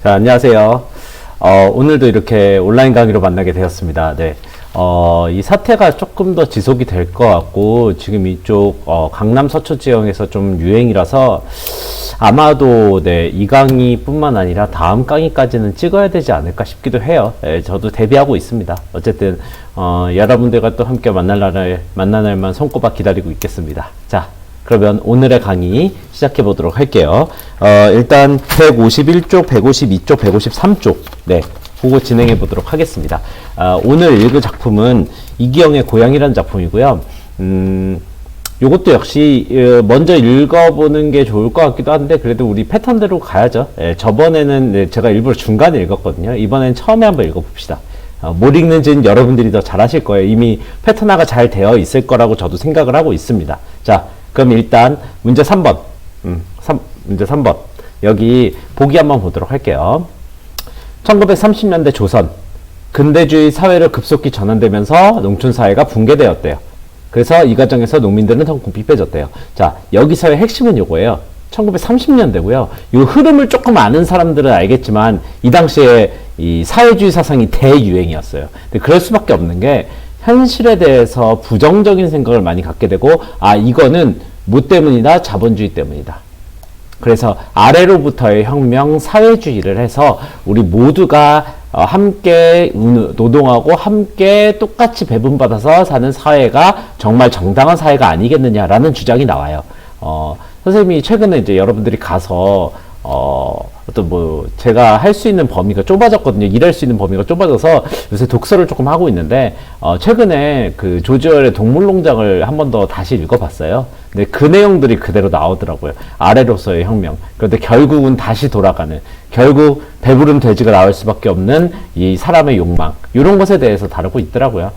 자, 안녕하세요. 오늘도 이렇게 온라인 강의로 만나게 되었습니다. 네. 이 사태가 조금 더 지속이 될 것 같고, 지금 이쪽, 강남 서초 지역에서 좀 유행이라서, 아마도, 네, 이 강의 뿐만 아니라 다음 강의까지는 찍어야 되지 않을까 싶기도 해요. 네, 저도 대비하고 있습니다. 어쨌든, 여러분들과 또 함께 만날 날만 손꼽아 기다리고 있겠습니다. 자, 그러면 오늘의 강의 시작해 보도록 할게요. 일단 151쪽, 152쪽, 153쪽 네, 그거 진행해 보도록 하겠습니다. 오늘 읽을 작품은 이기영의 고양이라는 작품이고요. 요것도 역시 먼저 읽어보는 게 좋을 것 같기도 한데 그래도 우리 패턴대로 가야죠. 저번에는 제가 일부러 중간에 읽었거든요. 이번엔 처음에 한번 읽어봅시다. 뭘 읽는지는 여러분들이 더 잘 하실 거예요. 이미 패턴화가 잘 되어 있을 거라고 저도 생각을 하고 있습니다. 자, 그럼 일단 문제 3번. 문제 3번. 여기 보기 한번 보도록 할게요. 1930년대 조선. 근대주의 사회를 급속히 전환되면서 농촌사회가 붕괴되었대요. 그래서 이 과정에서 농민들은 더 궁핍해졌대요. 자, 여기서의 핵심은 요거예요. 1930년대고요. 이 흐름을 조금 아는 사람들은 알겠지만 이 당시에 이 사회주의 사상이 대유행이었어요. 근데 그럴 수밖에 없는 게 현실에 대해서 부정적인 생각을 많이 갖게 되고 이거는 뭐 때문이다? 자본주의 때문이다. 그래서 아래로부터의 혁명 사회주의를 해서 우리 모두가 함께 노동하고 함께 똑같이 배분받아서 사는 사회가 정말 정당한 사회가 아니겠느냐라는 주장이 나와요. 선생님이 최근에 이제 여러분들이 가서 제가 할 수 있는 범위가 좁아졌거든요. 일할 수 있는 범위가 좁아져서 요새 독서를 조금 하고 있는데, 최근에 그 조지 오웰의 동물농장을 한 번 더 다시 읽어봤어요. 근데 그 내용들이 그대로 나오더라고요. 아래로서의 혁명. 그런데 결국은 다시 돌아가는, 결국 배부른 돼지가 나올 수밖에 없는 이 사람의 욕망. 이런 것에 대해서 다루고 있더라고요.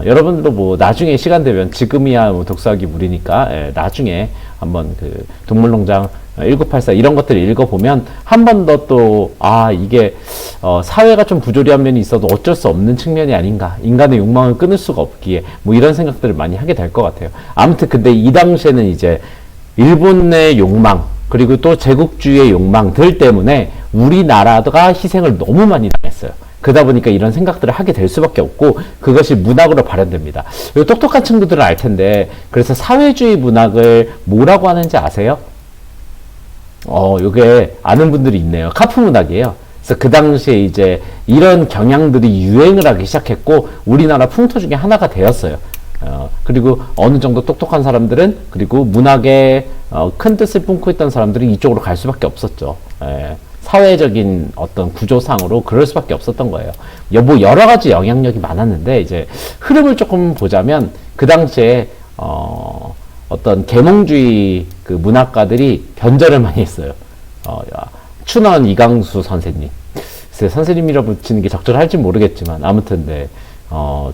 여러분들도 뭐 나중에 시간 되면 지금이야 뭐 독서하기 무리니까, 나중에 한번 그 동물농장 1984 이런 것들을 읽어보면 한 번 더 또 이게 사회가 좀 부조리한 면이 있어도 어쩔 수 없는 측면이 아닌가, 인간의 욕망을 끊을 수가 없기에 뭐 이런 생각들을 많이 하게 될 것 같아요. 아무튼 근데 이 당시에는 이제 일본의 욕망 그리고 또 제국주의의 욕망들 때문에 우리나라가 희생을 너무 많이 당했어요. 그러다 보니까 이런 생각들을 하게 될 수밖에 없고 그것이 문학으로 발현됩니다. 이 똑똑한 친구들은 알 텐데 그래서 사회주의 문학을 뭐라고 하는지 아세요? 요게 아는 분들이 있네요. 카프 문학이에요. 그래서 그 당시에 이제 이런 경향들이 유행을 하기 시작했고 우리나라 풍토 중에 하나가 되었어요. 그리고 어느 정도 똑똑한 사람들은 그리고 문학에 큰 뜻을 품고 있던 사람들이 이쪽으로 갈 수밖에 없었죠. 사회적인 어떤 구조상으로 그럴 수밖에 없었던 거예요. 뭐 여러 가지 영향력이 많았는데 이제 흐름을 조금 보자면 그 당시에 어떤 계몽주의 그 문학가들이 변절을 많이 했어요. 춘원 이강수 선생님. 그래서 선생님이라고 붙이는 게 적절할지 모르겠지만 아무튼 네.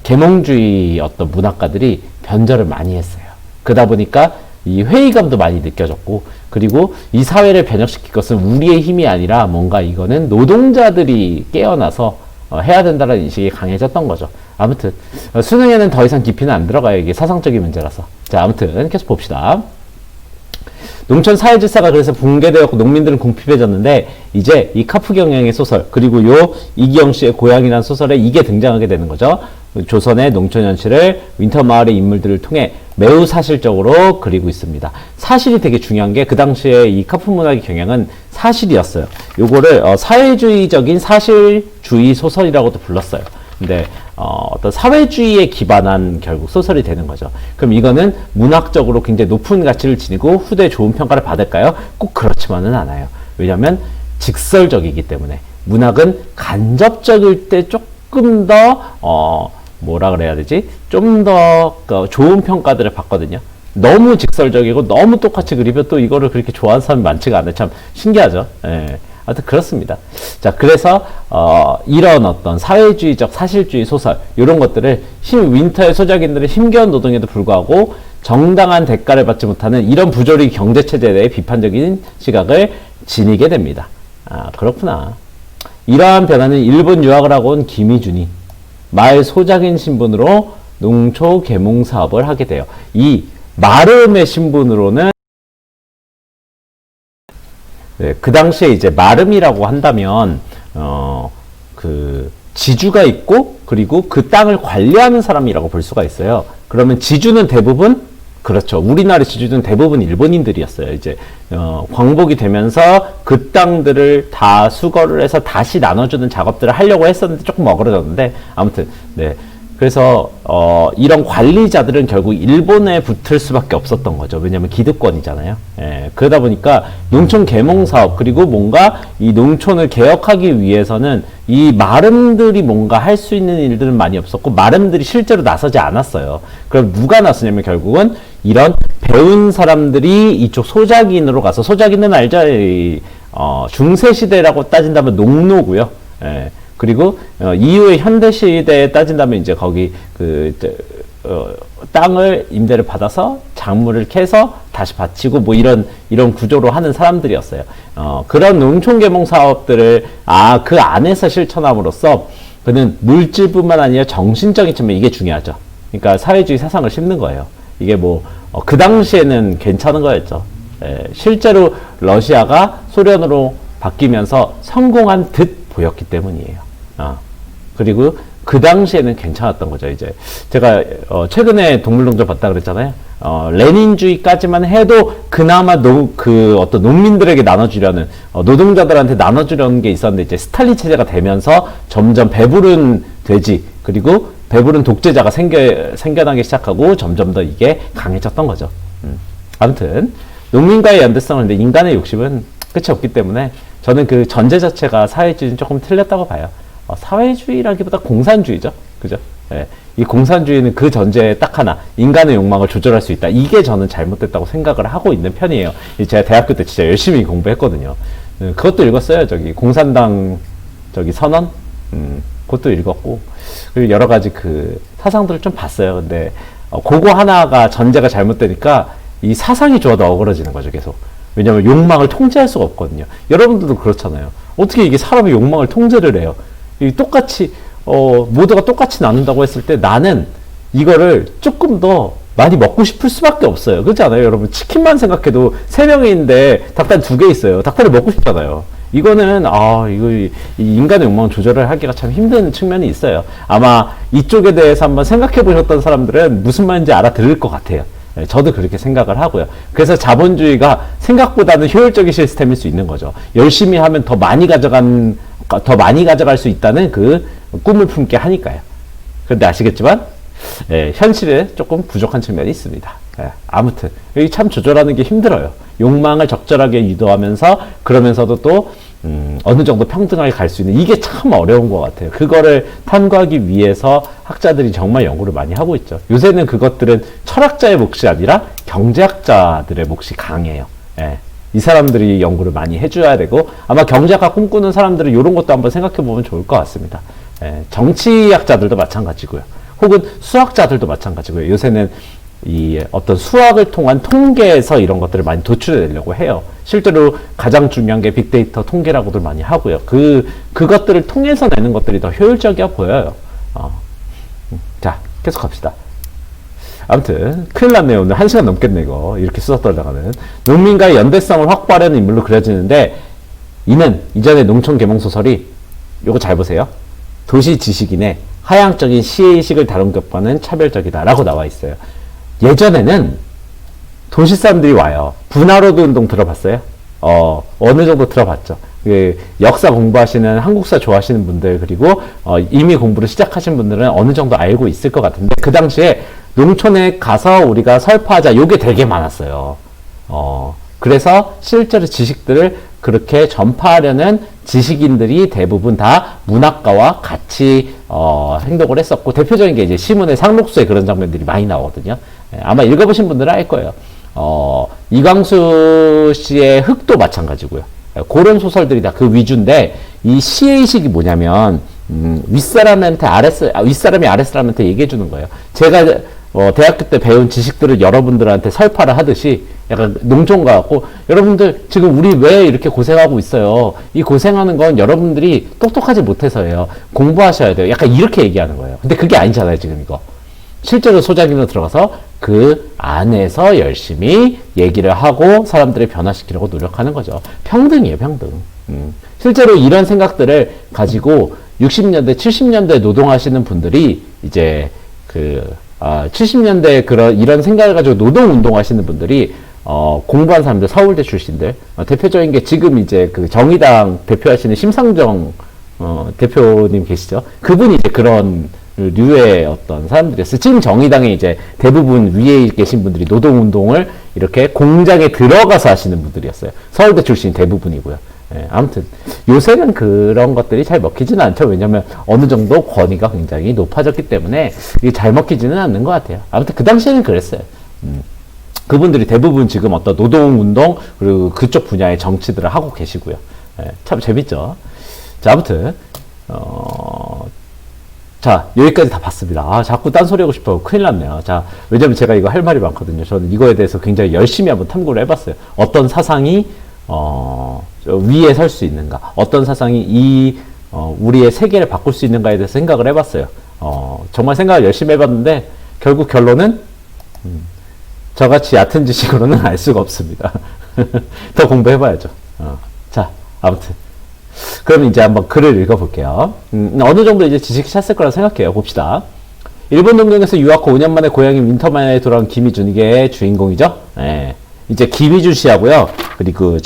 계몽주의 어떤 문학가들이 변절을 많이 했어요. 그러다 보니까 이 회의감도 많이 느껴졌고 그리고 이 사회를 변혁시킬 것은 우리의 힘이 아니라 뭔가 이거는 노동자들이 깨어나서 해야 된다는 인식이 강해졌던 거죠. 아무튼 수능에는 더 이상 깊이는 안 들어가요. 이게 사상적인 문제라서. 자, 아무튼 계속 봅시다. 농촌 사회 질서가 그래서 붕괴되었고 농민들은 궁핍해졌는데 이제 이 카프 경영의 소설 그리고 요 이기영 씨의 고향이라는 소설에 이게 등장하게 되는 거죠. 조선의 농촌 현실을 윈터 마을의 인물들을 통해 매우 사실적으로 그리고 있습니다. 사실이 되게 중요한 게 그 당시에 이 카프 문학의 경향은 사실이었어요. 요거를 사회주의적인 사실주의 소설이라고도 불렀어요. 근데 어떤 사회주의에 기반한 결국 소설이 되는 거죠. 그럼 이거는 문학적으로 굉장히 높은 가치를 지니고 후대에 좋은 평가를 받을까요? 꼭 그렇지만은 않아요. 왜냐하면 직설적이기 때문에 문학은 간접적일 때 조금 더 뭐라 그래야 되지? 좀 더 좋은 평가들을 받거든요. 너무 직설적이고 너무 똑같이 그리면 또 이거를 그렇게 좋아하는 사람이 많지가 않아요. 참 신기하죠. 예. 하여튼 그렇습니다. 자, 그래서 이런 어떤 사회주의적 사실주의 소설 이런 것들을 윈터의 소작인들의 힘겨운 노동에도 불구하고 정당한 대가를 받지 못하는 이런 부조리 경제체제에 대해 비판적인 시각을 지니게 됩니다. 그렇구나. 이러한 변화는 일본 유학을 하고 온 김희준이 말 소작인 신분으로 농촌 계몽 사업을 하게 돼요. 이 마름의 신분으로는 네, 그 당시에 이제 마름이라고 한다면 그 지주가 있고 그리고 그 땅을 관리하는 사람이라고 볼 수가 있어요. 그러면 지주는 대부분 그렇죠. 우리나라 지주는 대부분 일본인들이었어요. 이제 광복이 되면서 그 땅들을 다 수거를 해서 다시 나눠주는 작업들을 하려고 했었는데 조금 어그러졌는데 아무튼 네. 그래서 이런 관리자들은 결국 일본에 붙을 수밖에 없었던 거죠. 왜냐하면 기득권이잖아요. 예, 그러다 보니까 농촌 계몽 사업 그리고 뭔가 이 농촌을 개혁하기 위해서는 이 마름들이 뭔가 할 수 있는 일들은 많이 없었고 마름들이 실제로 나서지 않았어요. 그럼 누가 나서냐면 결국은 이런 배운 사람들이 이쪽 소작인으로 가서 소작인은 알죠? 중세 시대라고 따진다면 농노고요. 예. 그리고 이후에 현대 시대에 따진다면 이제 거기 땅을 임대를 받아서 작물을 캐서 다시 바치고 뭐 이런 구조로 하는 사람들이었어요. 그런 농촌 계몽 사업들을 그 안에서 실천함으로써 그는 물질뿐만 아니라 정신적인 측면 이게 중요하죠. 그러니까 사회주의 사상을 심는 거예요. 이게 뭐 그 당시에는 괜찮은 거였죠. 실제로 러시아가 소련으로 바뀌면서 성공한 듯 보였기 때문이에요. 그리고 그 당시에는 괜찮았던 거죠. 이제 제가 최근에 동물농장 봤다 그랬잖아요. 레닌주의까지만 해도 그나마 어떤 농민들에게 나눠주려는 노동자들한테 나눠주려는 게 있었는데 이제 스탈린 체제가 되면서 점점 배부른 돼지 그리고 배부른 독재자가 생겨나기 시작하고 점점 더 이게 강해졌던 거죠. 아무튼 농민과의 연대성은 근데 인간의 욕심은 끝이 없기 때문에 저는 그 전제 자체가 사회주의는 조금 틀렸다고 봐요. 사회주의라기보다 공산주의죠. 그죠? 예. 이 공산주의는 그 전제에 딱 하나, 인간의 욕망을 조절할 수 있다. 이게 저는 잘못됐다고 생각을 하고 있는 편이에요. 제가 대학교 때 진짜 열심히 공부했거든요. 그것도 읽었어요. 공산당, 선언? 그것도 읽었고, 그리고 여러 가지 그 사상들을 좀 봤어요. 근데, 그거 하나가 전제가 잘못되니까 이 사상이 좋아도 어그러지는 거죠, 계속. 왜냐면 욕망을 통제할 수가 없거든요. 여러분들도 그렇잖아요. 어떻게 이게 사람의 욕망을 통제를 해요? 똑같이 모두가 똑같이 나눈다고 했을 때 나는 이거를 조금 더 많이 먹고 싶을 수밖에 없어요. 그렇지 않아요? 여러분 치킨만 생각해도 3명인데 닭다리 2개 있어요. 닭다리 먹고 싶잖아요. 이거는 이 인간의 욕망 조절을 하기가 참 힘든 측면이 있어요. 아마 이쪽에 대해서 한번 생각해 보셨던 사람들은 무슨 말인지 알아들을 것 같아요. 저도 그렇게 생각을 하고요. 그래서 자본주의가 생각보다는 효율적인 시스템일 수 있는 거죠. 열심히 하면 더 많이 가져갈 수 있다는 그 꿈을 품게 하니까요. 그런데 아시겠지만 현실에 조금 부족한 측면이 있습니다. 아무튼 여기 참 조절하는 게 힘들어요. 욕망을 적절하게 유도하면서 그러면서도 또 어느 정도 평등하게 갈 수 있는 이게 참 어려운 것 같아요. 그거를 탐구하기 위해서 학자들이 정말 연구를 많이 하고 있죠. 요새는 그것들은 철학자의 몫이 아니라 경제학자들의 몫이 강해요. 이 사람들이 연구를 많이 해줘야 되고 아마 경제학과 꿈꾸는 사람들은 이런 것도 한번 생각해 보면 좋을 것 같습니다. 정치학자들도 마찬가지고요. 혹은 수학자들도 마찬가지고요. 요새는 이 어떤 수학을 통한 통계에서 이런 것들을 많이 도출해내려고 해요. 실제로 가장 중요한 게 빅데이터 통계라고들 많이 하고요. 그것들을 통해서 내는 것들이 더 효율적이어 보여요. 자, 계속 갑시다. 아무튼 큰일 났네요. 오늘 1시간 넘겠네 이거. 이렇게 수다 떨다가는. 농민과의 연대성을 확보하려는 인물로 그려지는데 이는 이전의 농촌 계몽 소설이 요거 잘 보세요. 도시 지식인의 하향적인 시의식을 다룬 것과는 차별적이다 라고 나와 있어요. 예전에는 도시 사람들이 와요. 분화로드 운동 들어봤어요? 어느 정도 들어봤죠. 역사 공부하시는 한국사 좋아하시는 분들 그리고 이미 공부를 시작하신 분들은 어느 정도 알고 있을 것 같은데 그 당시에 농촌에 가서 우리가 설파하자 요게 되게 많았어요. 그래서 실제로 지식들을 그렇게 전파하려는 지식인들이 대부분 다 문학가와 같이 행동을 했었고 대표적인 게 이제 시문의 상록수에 그런 장면들이 많이 나오거든요. 아마 읽어보신 분들은 알 거예요. 이광수 씨의 흑도 마찬가지고요. 그런 소설들이 다 그 위주인데 이 시의식이 뭐냐면 윗사람이 아랫사람한테 얘기해 주는 거예요. 제가 대학교 때 배운 지식들을 여러분들한테 설파를 하듯이 약간 농촌 가갖고 여러분들 지금 우리 왜 이렇게 고생하고 있어요. 이 고생하는 건 여러분들이 똑똑하지 못해서예요. 공부하셔야 돼요. 약간 이렇게 얘기하는 거예요. 근데 그게 아니잖아요 지금 이거. 실제로 소작인으로 들어가서 그 안에서 열심히 얘기를 하고 사람들을 변화시키려고 노력하는 거죠. 평등이에요, 평등. 실제로 이런 생각들을 가지고 60년대, 70년대 노동하시는 분들이 이제 70년대 이런 생각을 가지고 노동운동 하시는 분들이 공부한 사람들, 서울대 출신들, 대표적인 게 지금 이제 그 정의당 대표하시는 심상정 대표님 계시죠? 그분이 이제 그런 류의 어떤 사람들이었어요. 지금 정의당에 이제 대부분 위에 계신 분들이 노동운동을 이렇게 공장에 들어가서 하시는 분들이었어요. 서울대 출신 대부분이고요. 예, 아무튼 요새는 그런 것들이 잘 먹히지는 않죠. 왜냐면 어느 정도 권위가 굉장히 높아졌기 때문에 이게 잘 먹히지는 않는 것 같아요. 아무튼 그 당시에는 그랬어요. 그분들이 대부분 지금 어떤 노동운동 그리고 그쪽 분야의 정치들을 하고 계시고요. 예, 참 재밌죠. 자, 아무튼 자, 여기까지 다 봤습니다. 자꾸 딴소리 하고 싶어. 큰일 났네요. 자, 왜냐면 제가 이거 할 말이 많거든요. 저는 이거에 대해서 굉장히 열심히 한번 탐구를 해봤어요. 어떤 사상이 위에 설 수 있는가? 어떤 사상이 우리의 세계를 바꿀 수 있는가에 대해서 생각을 해봤어요. 정말 생각을 열심히 해봤는데, 결국 결론은, 저같이 얕은 지식으로는 알 수가 없습니다. 더 공부해봐야죠. 자, 아무튼. 그럼 이제 한번 글을 읽어볼게요. 어느 정도 이제 지식이 찼을 거라 생각해요. 봅시다. 일본 동경에서 유학 후 5년 만에 고향인 윈터만에 돌아온 김희준, 이게 주인공이죠. 예. 이제 김희준 씨하고요. 그리고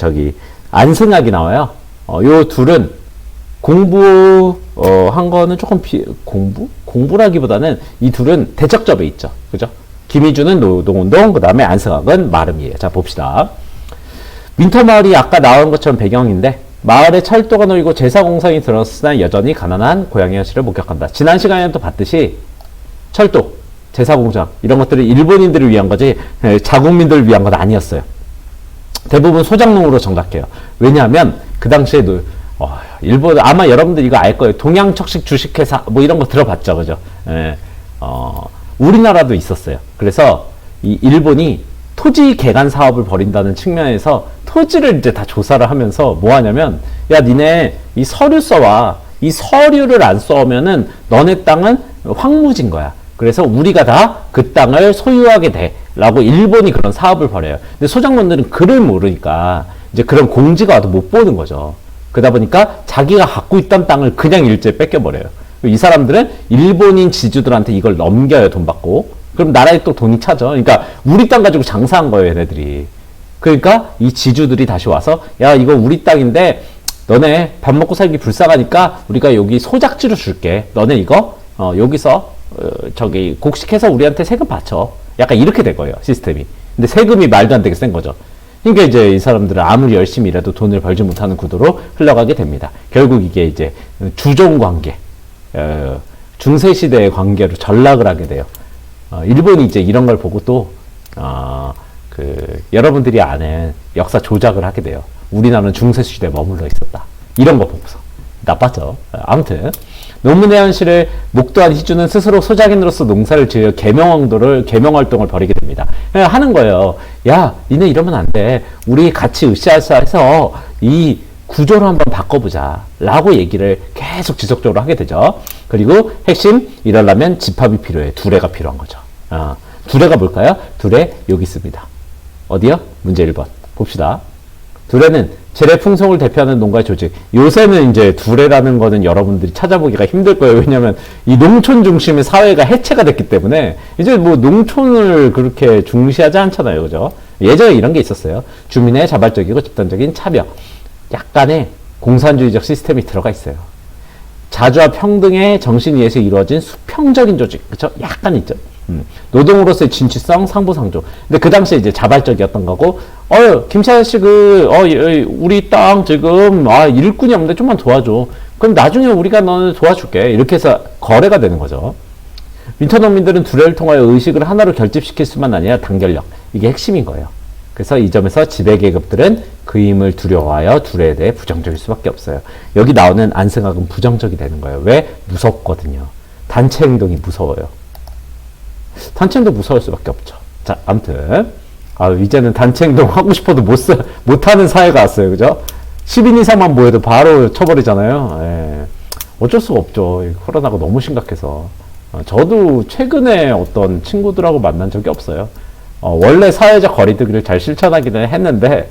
안승학이 나와요. 요 둘은 한 거는 조금 공부라기보다는 이 둘은 대척점에 있죠. 그죠? 김희준은 노동운동, 그 다음에 안승학은 마름이에요. 자, 봅시다. 윈터마을이 아까 나온 것처럼 배경인데, 마을에 철도가 놓이고 제사공사이 들어섰으나 여전히 가난한 고향의 현실을 목격한다. 지난 시간에 또 봤듯이 철도, 제사공장 이런 것들이 일본인들을 위한 거지 자국민들을 위한 건 아니었어요. 대부분 소작농으로 정착해요. 왜냐하면 그 당시에도 일본 아마 여러분들 이거 알 거예요. 동양척식 주식회사 뭐 이런 거 들어봤죠, 그죠? 예, 우리나라도 있었어요. 그래서 이 일본이 토지 개간 사업을 벌인다는 측면에서 토지를 이제 다 조사를 하면서 뭐 하냐면, 야, 니네 이 서류 써와. 이 서류를 안 써오면은 너네 땅은 황무지인 거야. 그래서 우리가 다 그 땅을 소유하게 돼. 라고 일본이 그런 사업을 벌여요. 근데 소작농들은 글을 모르니까 이제 그런 공지가 와도 못 보는 거죠. 그러다 보니까 자기가 갖고 있던 땅을 그냥 일제히 뺏겨버려요. 이 사람들은 일본인 지주들한테 이걸 넘겨요, 돈 받고. 그럼 나라에 또 돈이 차죠. 그러니까 우리 땅 가지고 장사한 거예요, 얘네들이. 그러니까 이 지주들이 다시 와서, 야, 이거 우리 땅인데 너네 밥 먹고 살기 불쌍하니까 우리가 여기 소작지로 줄게. 너네 이거 여기서 곡식해서 우리한테 세금 받쳐. 약간 이렇게 될 거예요, 시스템이. 근데 세금이 말도 안 되게 센 거죠. 그러니까 이제 이 사람들은 아무리 열심히 일해도 돈을 벌지 못하는 구도로 흘러가게 됩니다. 결국 이게 이제 주종 관계, 중세시대의 관계로 전락을 하게 돼요. 일본이 이제 이런 걸 보고 또, 여러분들이 아는 역사 조작을 하게 돼요. 우리나라는 중세시대에 머물러 있었다. 이런 거 보고서. 나빴죠. 아무튼, 농민의 현실을 목도한 희주는 스스로 소작인으로서 농사를 지어 계명활동을 벌이게 됩니다. 그냥 하는 거예요. 야, 니네 이러면 안 돼. 우리 같이 으쌰으쌰해서 이 구조를 한번 바꿔보자. 라고 얘기를 계속 지속적으로 하게 되죠. 그리고 핵심, 이러려면 집합이 필요해. 두레가 필요한 거죠. 두레가 뭘까요? 두레, 여기 있습니다. 어디요? 문제 1번. 봅시다. 두레는 재래 풍속을 대표하는 농가의 조직. 요새는 이제 두레라는 거는 여러분들이 찾아보기가 힘들 거예요. 왜냐면 이 농촌 중심의 사회가 해체가 됐기 때문에 이제 뭐 농촌을 그렇게 중시하지 않잖아요. 그죠? 예전에 이런 게 있었어요. 주민의 자발적이고 집단적인 참여. 약간의 공산주의적 시스템이 들어가 있어요. 자주와 평등의 정신 위에서 이루어진 수평적인 조직. 그쵸? 약간 있죠. 노동으로서의 진취성, 상부상조. 근데 그 당시에 이제 자발적이었던 거고, 김치 아저씨 우리 땅 지금, 일꾼이 없는데 좀만 도와줘. 그럼 나중에 우리가 너는 도와줄게. 이렇게 해서 거래가 되는 거죠. 윈터 농민들은 두레를 통하여 의식을 하나로 결집시킬 수만 아니라 단결력. 이게 핵심인 거예요. 그래서 이 점에서 지배계급들은 그 힘을 두려워하여 두레에 대해 부정적일 수밖에 없어요. 여기 나오는 안승학은 부정적이 되는 거예요. 왜? 무섭거든요. 단체 행동이 무서워요. 단체 행동 무서울 수밖에 없죠. 자, 아무튼 이제는 단체 행동 하고 싶어도 못하는 사회가 왔어요. 그죠? 10인 이상만 모여도 바로 쳐버리잖아요. 예. 어쩔 수가 없죠. 코로나가 너무 심각해서. 저도 최근에 어떤 친구들하고 만난 적이 없어요. 원래 사회적 거리두기를 잘 실천하기는 했는데,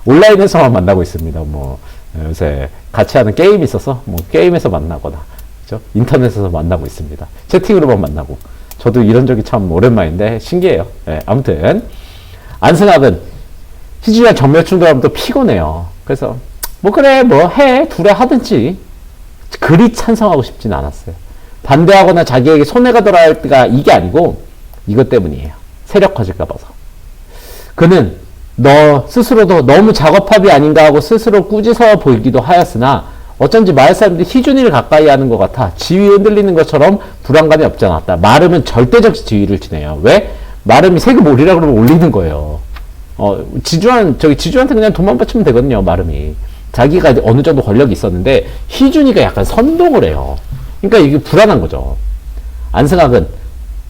온라인에서만 만나고 있습니다. 뭐, 요새 같이 하는 게임이 있어서, 뭐, 게임에서 만나거나, 그죠? 인터넷에서 만나고 있습니다. 채팅으로만 만나고. 저도 이런 적이 참 오랜만인데, 신기해요. 아무튼, 안승학은 희준이랑 정면 충돌하면 또 피곤해요. 그래서, 뭐, 그래, 뭐, 해. 둘에 하든지. 그리 찬성하고 싶진 않았어요. 반대하거나 자기에게 손해가 돌아갈 때가 이게 아니고, 이것 때문이에요. 세력 커질까 봐서. 그는 너 스스로도 너무 작업합이 아닌가 하고 스스로 꾸짖어 보이기도 하였으나 어쩐지 마을 사람들이 희준이를 가까이 하는 것 같아 지위 흔들리는 것처럼 불안감이 없지 않았다. 마름은 절대적 지위를 지내요. 왜? 마름이 세금 올리라 그러면 올리는 거예요. 지주한테 그냥 돈만 바치면 되거든요. 마름이. 자기가 어느 정도 권력이 있었는데 희준이가 약간 선동을 해요. 그러니까 이게 불안한 거죠. 안승학은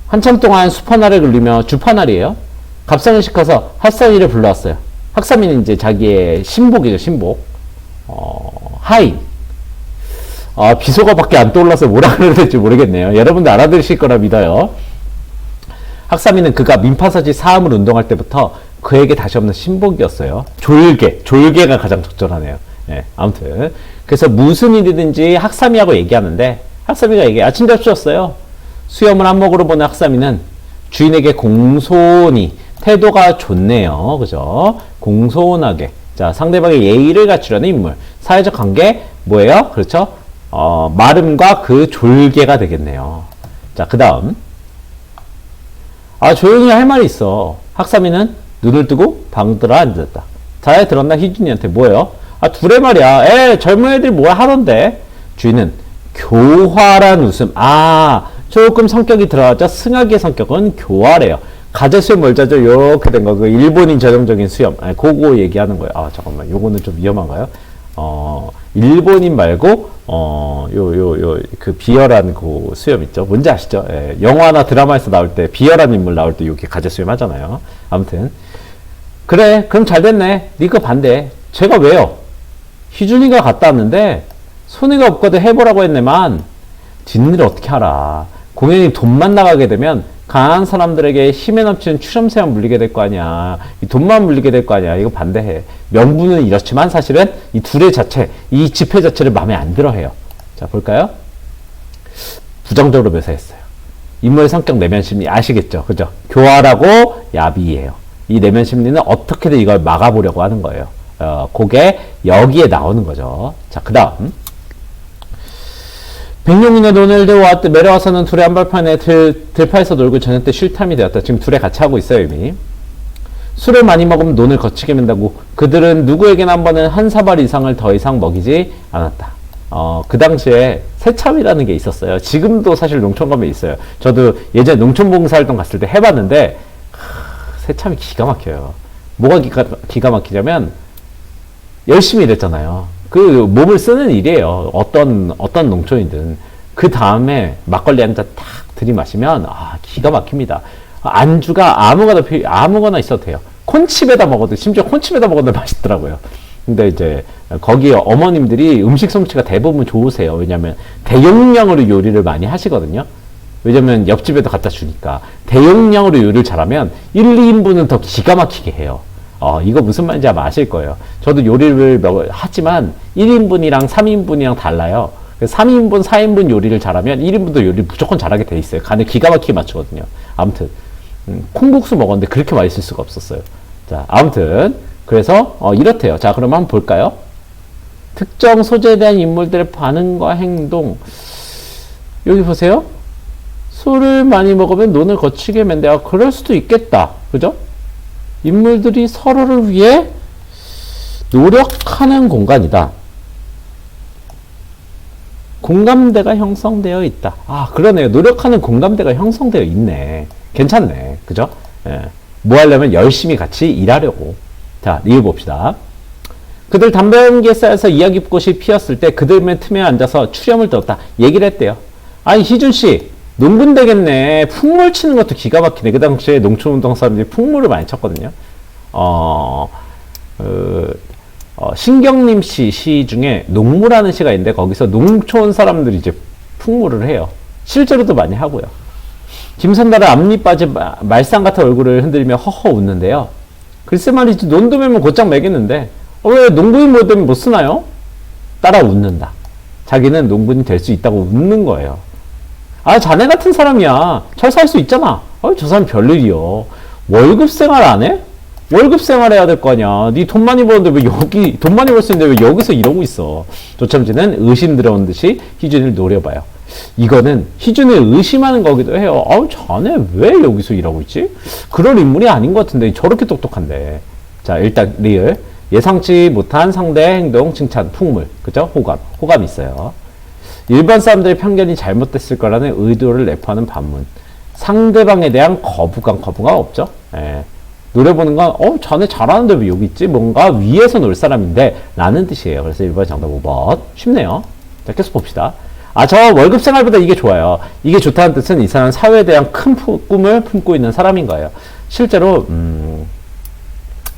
한참 동안 수판화를 굴리며 주판활이에요. 갑상을 시켜서 학삼이를 불러왔어요. 학삼이는 이제 자기의 신복이죠, 신복. 하인. 비속어밖에 안 떠올라서 뭐라 그래야 될지 모르겠네요. 여러분들 알아들으실 거라 믿어요. 학삼이는 그가 민파사지 사암을 운동할 때부터 그에게 다시 없는 신복이었어요. 졸개가 가장 적절하네요. 아무튼. 그래서 무슨 일이든지 학삼이하고 얘기하는데, 학삼이가 얘기해. 아침 잡수였어요. 수염을 한몫으로 보는 학삼이는 주인에게 공손히 태도가 좋네요. 그죠? 공손하게. 자, 상대방의 예의를 갖추려는 인물. 사회적 관계, 뭐예요? 그렇죠? 마름과 그 졸개가 되겠네요. 자, 그 다음. 조용히 할 말이 있어. 학삼이는 눈을 뜨고 방들어 앉았다. 잘 들었나? 희준이한테 뭐예요? 둘의 말이야. 젊은 애들이 뭐 하던데? 주인은 교활한 웃음. 조금 성격이 들어가죠. 승학의 성격은 교활해요. 가제수염 멀자죠. 이렇게 된 거. 그 일본인 전형적인 수염. 그거 얘기하는 거예요. 잠깐만. 요거는 좀 위험한가요? 일본인 말고, 그 비열한 그 수염 있죠. 뭔지 아시죠? 영화나 드라마에서 나올 때, 비열한 인물 나올 때 이렇게 가제수염 하잖아요. 아무튼. 그래. 그럼 잘 됐네. 니가 반대. 제가 왜요? 희준이가 갔다 왔는데, 손해가 없거든 해보라고 했네만, 뒷일을 어떻게 알아. 공연이 돈만 나가게 되면 강한 사람들에게 힘에 넘치는 추렴새만 물리게 될 거 아니야. 이 돈만 물리게 될 거 아니야. 이거 반대해. 명분은 이렇지만 사실은 이 둘의 자체, 이 집회 자체를 마음에 안 들어 해요. 자, 볼까요? 부정적으로 묘사했어요. 인물의 성격 내면 심리 아시겠죠? 그죠? 교활하고 야비해요. 이 내면 심리는 어떻게든 이걸 막아보려고 하는 거예요. 그게 여기에 나오는 거죠. 자, 그 다음. 백룡이네 논을 내려와서는 둘의 한발판에 들파에서 놀고 저녁 때 쉴탐이 되었다. 지금 둘이 같이 하고 있어요, 이미. 술을 많이 먹으면 논을 거치게 맨다고 그들은 누구에게나 한 번은 한 사발 이상을 더 이상 먹이지 않았다. 그 당시에 새참이라는 게 있었어요. 지금도 사실 농촌 가면 있어요. 저도 예전에 농촌봉사활동 갔을 때 해봤는데, 새참이 기가 막혀요. 뭐가 기가 막히냐면, 열심히 일했잖아요. 그 몸을 쓰는 일이에요. 어떤 농촌이든. 그 다음에 막걸리 한 잔 탁 들이마시면 기가 막힙니다. 안주가 아무거나 있어도 돼요. 콘칩에다 먹어도 심지어 콘칩에다 먹어도 맛있더라고요. 근데 이제 거기 어머님들이 음식 솜씨가 대부분 좋으세요. 왜냐면 대용량으로 요리를 많이 하시거든요. 왜냐면 옆집에도 갖다 주니까. 대용량으로 요리를 잘하면 1, 2인분은 더 기가 막히게 해요. 이거 무슨 말인지 아마 아실 거예요. 저도 요리를 하지만 1인분이랑 3인분이랑 달라요. 3인분, 4인분 요리를 잘하면 1인분도 요리 무조건 잘하게 돼 있어요. 간을 기가 막히게 맞추거든요. 아무튼 콩국수 먹었는데 그렇게 맛있을 수가 없었어요. 자, 아무튼 그래서 이렇대요. 자, 그럼 한번 볼까요? 특정 소재에 대한 인물들의 반응과 행동. 여기 보세요. 술을 많이 먹으면 논을 거치게 맨다. 그럴 수도 있겠다. 그죠? 인물들이 서로를 위해 노력하는 공간이다. 공감대가 형성되어 있다. 그러네요. 노력하는 공감대가 형성되어 있네. 괜찮네. 그죠? 뭐 하려면 열심히 같이 일하려고. 자, 읽어봅시다. 그들 담배 연기에 쌓여서 이야기꽃이 피었을 때 그들의 틈에 앉아서 추렴을 들었다. 얘기를 했대요. 아니, 희준씨, 농분 되겠네. 풍물 치는 것도 기가 막히네. 그 당시에 농촌운동 사람들이 풍물을 많이 쳤거든요. 신경림 시 중에 농무라는 시가 있는데 거기서 농촌 사람들이 이제 풍물을 해요. 실제로도 많이 하고요. 김선달은 앞니 빠진 말상 같은 얼굴을 흔들며 허허 웃는데요. 글쎄 말이지, 논두매면 곧장 매겠는데 왜 농부인 모델은 못 쓰나요? 따라 웃는다. 자기는 농부인이 될 수 있다고 웃는 거예요. 아, 자네 같은 사람이야. 잘 살 수 있잖아. 저 사람 별일이요. 월급 생활 안 해? 월급 생활 해야 될 거 아니야. 네 돈 많이 버는데 왜 여기, 돈 많이 벌 수 있는데 왜 여기서 이러고 있어. 조첨지는 의심 들어온 듯이 희준이를 노려봐요. 이거는 희준을 의심하는 거기도 해요. 자네 왜 여기서 일하고 있지? 그럴 인물이 아닌 것 같은데 저렇게 똑똑한데. 자, 일단 리을. 예상치 못한 상대의 행동, 칭찬, 풍물. 그죠? 호감 있어요. 일반 사람들의 편견이 잘못됐을 거라는 의도를 내포하는 반문. 상대방에 대한 거부감 없죠? 예. 노려보는 건, 자네 잘하는데 왜 여기 있지? 뭔가 위에서 놀 사람인데, 라는 뜻이에요. 그래서 1번 정답 5번. 쉽네요. 자, 계속 봅시다. 저 월급 생활보다 이게 좋아요. 이게 좋다는 뜻은 이 사람은 사회에 대한 큰 꿈을 품고 있는 사람인 거예요. 실제로,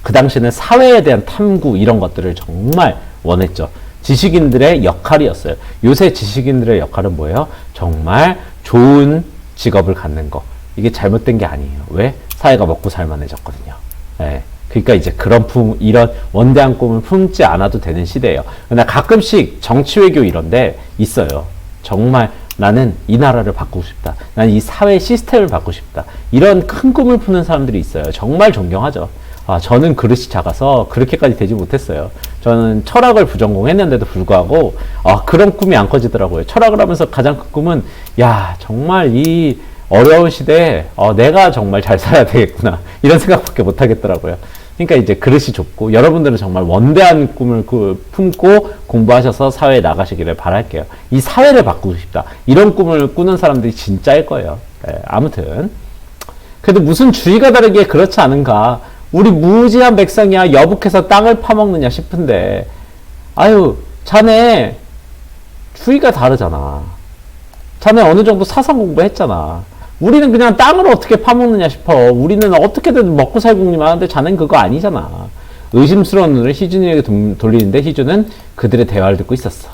그 당시에는 사회에 대한 탐구, 이런 것들을 정말 원했죠. 지식인들의 역할이었어요. 요새 지식인들의 역할은 뭐예요? 정말 좋은 직업을 갖는 거. 이게 잘못된 게 아니에요. 왜? 사회가 먹고 살만해졌거든요. 예. 그러니까 이제 이런 원대한 꿈을 품지 않아도 되는 시대예요. 그러나 가끔씩 정치 외교 이런데 있어요. 정말 나는 이 나라를 바꾸고 싶다. 나는 이 사회 시스템을 바꾸고 싶다. 이런 큰 꿈을 품는 사람들이 있어요. 정말 존경하죠. 저는 그릇이 작아서 그렇게까지 되지 못했어요. 저는 철학을 부전공했는데도 불구하고 그런 꿈이 안 커지더라고요. 철학을 하면서 가장 큰 꿈은 정말 이 어려운 시대에 내가 정말 잘 살아야 되겠구나, 이런 생각밖에 못 하겠더라고요. 그러니까 이제 그릇이 좁고, 여러분들은 정말 원대한 꿈을 품고 공부하셔서 사회에 나가시기를 바랄게요. 이 사회를 바꾸고 싶다, 이런 꿈을 꾸는 사람들이 진짜일 거예요. 아무튼 그래도 무슨 주의가 다르기에 그렇지 않은가. 우리 무지한 백성이야 여북해서 땅을 파먹느냐 싶은데, 자네 주의가 다르잖아. 자네 어느 정도 사상 공부했잖아. 우리는 그냥 땅을 어떻게 파먹느냐 싶어. 우리는 어떻게든 먹고 살고만 하는데 자넨 그거 아니잖아. 의심스러운 눈을 희준이에게 돌리는데 희준은 그들의 대화를 듣고 있었어.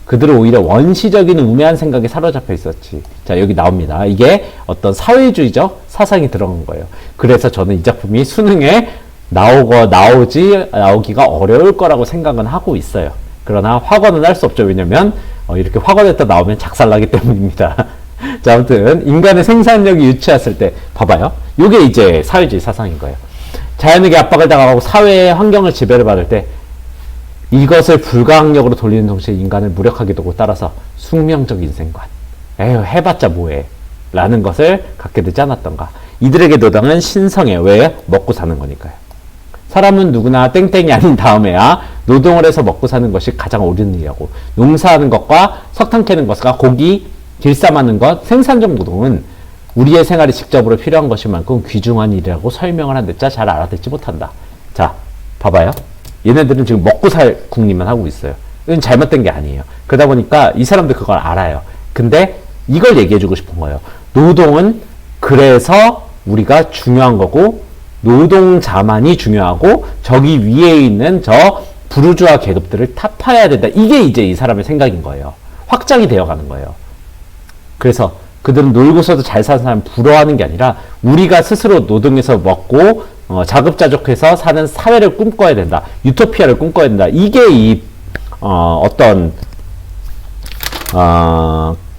그들은 오히려 원시적인 우매한 생각에 사로잡혀 있었지. 자, 여기 나옵니다. 이게 어떤 사회주의적 사상이 들어간 거예요. 그래서 저는 이 작품이 수능에 나오기가 어려울 거라고 생각은 하고 있어요. 그러나 확언은 할 수 없죠. 왜냐면 이렇게 확언했다 나오면 작살나기 때문입니다. 자, 아무튼 인간의 생산력이 유치했을 때 봐봐요. 이게 이제 사회주의 사상인 거예요. 자연에게 압박을 당하고 사회의 환경을 지배를 받을 때 이것을 불가항력으로 돌리는 동시에 인간을 무력하게 두고, 따라서 숙명적 인생관, 해봤자 뭐해 라는 것을 갖게 되지 않았던가. 이들에게 노동은 신성해. 왜? 먹고 사는 거니까요. 사람은 누구나 땡땡이 아닌 다음에야 노동을 해서 먹고 사는 것이 가장 옳은 일이라고. 농사하는 것과 석탄 캐는 것과 고기 길쌈하는 것, 생산적 노동은 우리의 생활이 직접으로 필요한 것일 만큼 귀중한 일이라고 설명을 하는데 잘 알아듣지 못한다. 자, 봐봐요. 얘네들은 지금 먹고 살 국리만 하고 있어요. 이건 잘못된 게 아니에요. 그러다 보니까 이 사람들 그걸 알아요. 근데 이걸 얘기해주고 싶은 거예요. 노동은 그래서 우리가 중요한 거고, 노동자만이 중요하고, 저기 위에 있는 저 부르주아 계급들을 타파해야 된다. 이게 이제 이 사람의 생각인 거예요. 확장이 되어가는 거예요. 그래서 그들은 놀고서도 잘 사는 사람 부러워하는 게 아니라, 우리가 스스로 노동해서 먹고 자급자족해서 사는 사회를 꿈꿔야 된다. 유토피아를 꿈꿔야 된다. 이게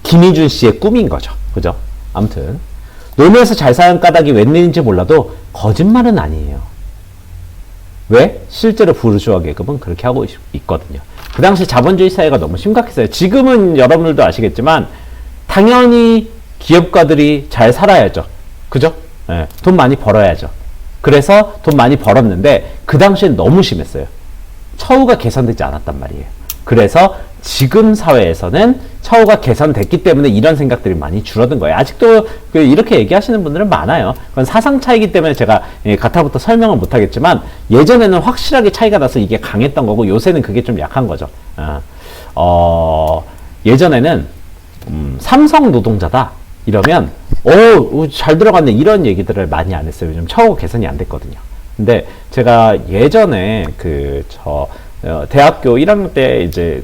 김희준 씨의 꿈인 거죠. 그죠? 아무튼 놀면서 잘 사는 까닭이 웬일인지 몰라도 거짓말은 아니에요. 왜? 실제로 부르주아 계급은 그렇게 하고 있거든요. 그 당시 자본주의 사회가 너무 심각했어요. 지금은 여러분들도 아시겠지만 당연히 기업가들이 잘 살아야죠. 그죠? 돈 많이 벌어야죠. 그래서 돈 많이 벌었는데 그 당시엔 너무 심했어요. 처우가 개선되지 않았단 말이에요. 그래서 지금 사회에서는 처우가 개선됐기 때문에 이런 생각들이 많이 줄어든 거예요. 아직도 이렇게 얘기하시는 분들은 많아요. 그건 사상 차이기 때문에 제가 가타부터 설명을 못 하겠지만, 예전에는 확실하게 차이가 나서 이게 강했던 거고, 요새는 그게 좀 약한 거죠. 예전에는 삼성 노동자다 이러면 잘 들어갔네, 이런 얘기들을 많이 안 했어요. 요즘 처우 개선이 안 됐거든요. 근데 제가 예전에 대학교 1학년 때 이제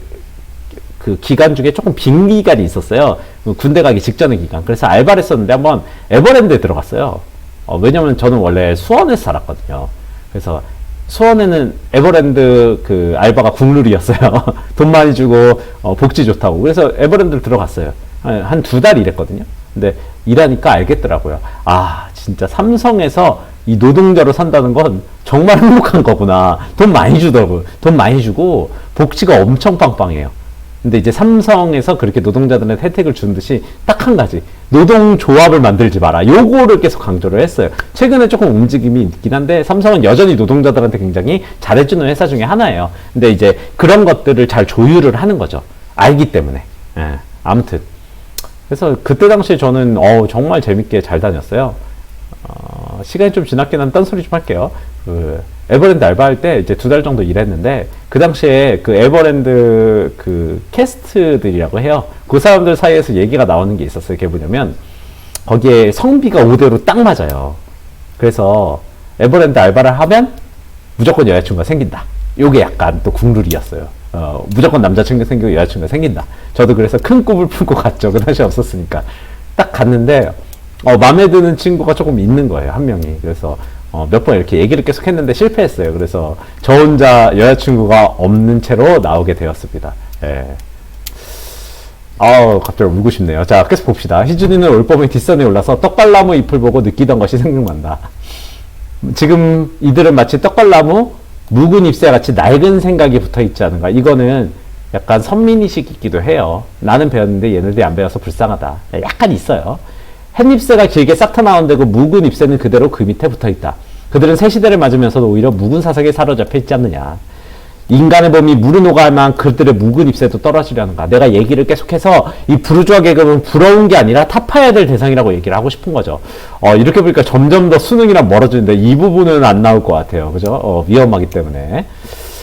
그 기간 중에 조금 빈 기간이 있었어요. 군대 가기 직전의 기간. 그래서 알바를 했었는데 한번 에버랜드에 들어갔어요. 왜냐면 저는 원래 수원에서 살았거든요. 그래서 수원에는 에버랜드 그 알바가 국룰이었어요. 돈 많이 주고 복지 좋다고. 그래서 에버랜드를 들어갔어요. 한 2달 일했거든요. 근데 일하니까 알겠더라고요. 아, 진짜 삼성에서 이 노동자로 산다는 건 정말 행복한 거구나. 돈 많이 주더라고요. 돈 많이 주고 복지가 엄청 빵빵해요. 근데 이제 삼성에서 그렇게 노동자들한테 혜택을 준 듯이 딱 한 가지, 노동조합을 만들지 마라. 요거를 계속 강조를 했어요. 최근에 조금 움직임이 있긴 한데 삼성은 여전히 노동자들한테 굉장히 잘해주는 회사 중에 하나예요. 근데 이제 그런 것들을 잘 조율을 하는 거죠. 알기 때문에. 예, 아무튼 그래서 그때 당시에 저는 정말 재밌게 잘 다녔어요. 시간이 좀 지났긴 한 딴소리 좀 할게요. 그 에버랜드 알바할 때 이제 2달 정도 일했는데 그 당시에 그 에버랜드 그 캐스트들이라고 해요. 그 사람들 사이에서 얘기가 나오는 게 있었어요. 그게 뭐냐면 거기에 성비가 5대로 딱 맞아요. 그래서 에버랜드 알바를 하면 무조건 여자친구가 생긴다. 요게 약간 또 국룰이었어요. 무조건 남자친구 생기고 여자친구가 생긴다. 저도 그래서 큰 꿈을 품고 갔죠. 그 당시 없었으니까. 딱 갔는데 마음에 드는 친구가 조금 있는 거예요. 한 명이. 그래서 몇 번 이렇게 얘기를 계속 했는데 실패했어요. 그래서 저 혼자 여자친구가 없는 채로 나오게 되었습니다. 예. 갑자기 울고 싶네요. 자, 계속 봅시다. 희준이는 올 봄에 뒷산에 올라서 떡갈나무 잎을 보고 느끼던 것이 생각난다. 지금 이들은 마치 떡갈나무 묵은 잎새 같이 낡은 생각이 붙어 있지 않은가. 이거는 약간 선민의식이기도 해요. 나는 배웠는데 얘네들이 안 배워서 불쌍하다. 약간 있어요. 햇잎새가 길게 싹 튀어나오는데 그 묵은 잎새는 그대로 그 밑에 붙어 있다. 그들은 새 시대를 맞으면서도 오히려 묵은 사색에 사로잡혀 있지 않느냐. 인간의 몸이 무르녹아야만 그들의 묵은 잎새도 떨어지려는가. 내가 얘기를 계속해서 이 부르주아 계급은 부러운 게 아니라 타파해야 될 대상이라고 얘기를 하고 싶은 거죠. 이렇게 보니까 점점 더 수능이랑 멀어지는데 이 부분은 안 나올 것 같아요. 그죠? 위험하기 때문에.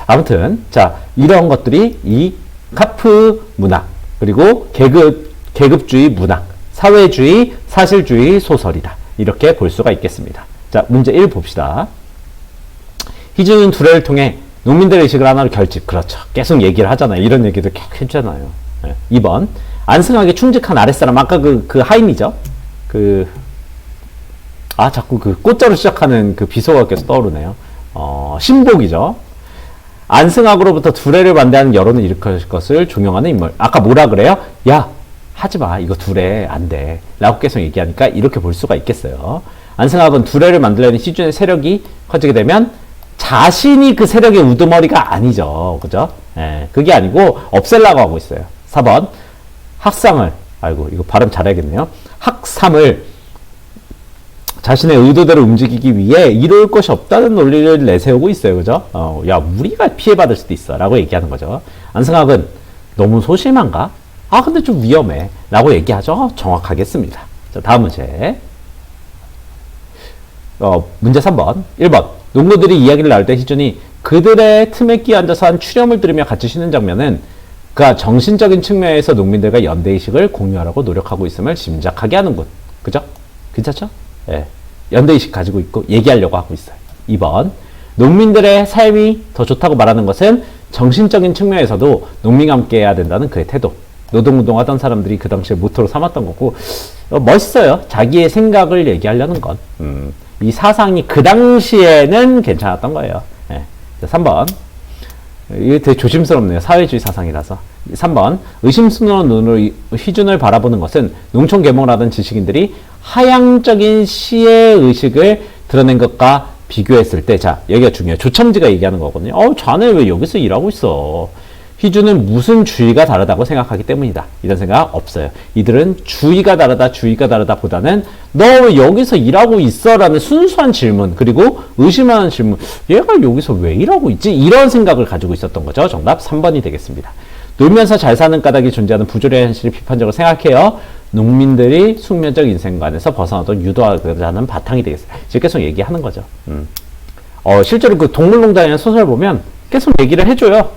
아무튼 자, 이런 것들이 이 카프 문학 그리고 계급주의 문학, 사회주의, 사실주의 소설이다. 이렇게 볼 수가 있겠습니다. 자, 문제 1 봅시다. 희준은 두레를 통해 농민들의 의식을 하나로 결집. 그렇죠. 계속 얘기를 하잖아요. 이런 얘기도 계속 했잖아요. 네. 2번. 안승하게 충직한 아랫사람. 아까 그 하임이죠. 자꾸 그 꽃자로 시작하는 그 비속어가 계속 떠오르네요. 신복이죠. 안승학으로부터 두레를 반대하는 여론을 일으킬 것을 종용하는 인물. 아까 뭐라 그래요? 야, 하지마. 이거 두레 안 돼. 라고 계속 얘기하니까 이렇게 볼 수가 있겠어요. 안승학은 두레를 만들려는 희준의 세력이 커지게 되면 자신이 그 세력의 우두머리가 아니죠. 그죠? 예, 그게 아니고 없애려고 하고 있어요. 4번. 학상을, 이거 발음 잘해야겠네요. 학삼을 자신의 의도대로 움직이기 위해 이룰 것이 없다는 논리를 내세우고 있어요. 그죠? 야, 우리가 피해받을 수도 있어. 라고 얘기하는 거죠. 안승학은 너무 소심한가? 근데 좀 위험해. 라고 얘기하죠. 정확하겠습니다. 자, 다음 문제. 문제 3번. 1번. 농부들이 이야기를 나눌 때 희준이 그들의 틈에 끼어 앉아서 한 추렴을 들으며 같이 쉬는 장면은 그가 정신적인 측면에서 농민들과 연대의식을 공유하려고 노력하고 있음을 짐작하게 하는군. 그죠? 괜찮죠? 예. 연대의식 가지고 있고 얘기하려고 하고 있어요. 2번. 농민들의 삶이 더 좋다고 말하는 것은 정신적인 측면에서도 농민과 함께 해야 된다는 그의 태도. 노동운동하던 사람들이 그 당시에 모토로 삼았던 거고, 멋있어요. 자기의 생각을 얘기하려는 건. 이 사상이 그 당시에는 괜찮았던 거예요. 네. 3번. 이게 되게 조심스럽네요. 사회주의 사상이라서. 3번. 의심스러운 눈으로 희준을 바라보는 것은 농촌 계몽을 하던 지식인들이 하향적인 시의 의식을 드러낸 것과 비교했을 때, 자, 여기가 중요해요. 조첨지가 얘기하는 거거든요. 자네 왜 여기서 일하고 있어? 희준은 무슨 주의가 다르다고 생각하기 때문이다. 이런 생각 없어요. 이들은 주의가 다르다 보다는 너 왜 여기서 일하고 있어? 라는 순수한 질문, 그리고 의심하는 질문. 얘가 여기서 왜 일하고 있지? 이런 생각을 가지고 있었던 거죠. 정답 3번이 되겠습니다. 놀면서 잘 사는 까닭이 존재하는 부조리의 현실을 비판적으로 생각해요. 농민들이 숙면적 인생관에서 벗어나도록 유도하자는 바탕이 되겠어요. 지금 계속 얘기하는 거죠. 실제로 그 동물농장이라는 소설 보면 계속 얘기를 해줘요.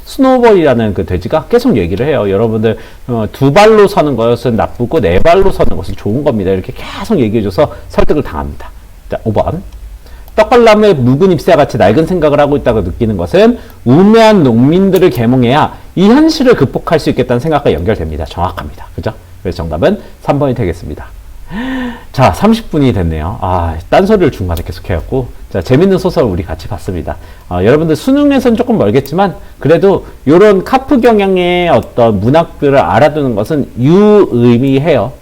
스노우볼이라는 그 돼지가 계속 얘기를 해요. 여러분들, 2발로 서는 것은 나쁘고 4발로 서는 것은 좋은 겁니다. 이렇게 계속 얘기해줘서 설득을 당합니다. 자, 5번. 떡갈나무의 묵은 잎새와 같이 낡은 생각을 하고 있다고 느끼는 것은 우매한 농민들을 계몽해야 이 현실을 극복할 수 있겠다는 생각과 연결됩니다. 정확합니다. 그죠? 그래서 정답은 3번이 되겠습니다. 자, 30분이 됐네요. 딴소리를 중간에 계속 해갖고. 자, 재밌는 소설 우리 같이 봤습니다. 여러분들 수능에서는 조금 멀겠지만, 그래도 요런 카프 경향의 어떤 문학들을 알아두는 것은 유의미해요.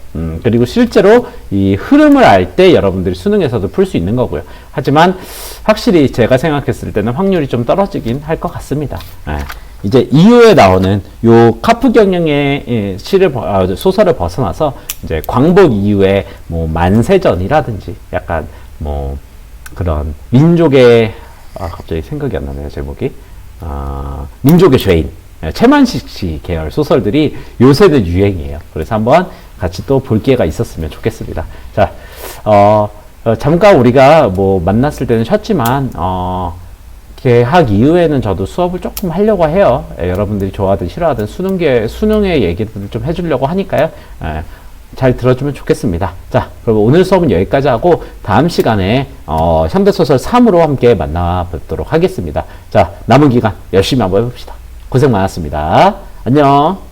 그리고 실제로 이 흐름을 알 때 여러분들이 수능에서도 풀 수 있는 거고요. 하지만, 확실히 제가 생각했을 때는 확률이 좀 떨어지긴 할 것 같습니다. 이제 이후에 나오는 요 카프 경영의 소설을 벗어나서 이제 광복 이후에 뭐 만세전이라든지 약간 뭐 그런 민족의 갑자기 생각이 안 나네요 제목이 민족의 죄인 최만식 씨 계열 소설들이 요새는 유행이에요. 그래서 한번 같이 또 볼 기회가 있었으면 좋겠습니다. 자, 잠깐 우리가 뭐 만났을 때는 쉬었지만 개학 이후에는 저도 수업을 조금 하려고 해요. 여러분들이 좋아하든 싫어하든 수능의 얘기들을 좀 해주려고 하니까요. 잘 들어주면 좋겠습니다. 자, 그럼 오늘 수업은 여기까지 하고 다음 시간에 현대소설 3으로 함께 만나뵙도록 하겠습니다. 자, 남은 기간 열심히 한번 해봅시다. 고생 많았습니다. 안녕.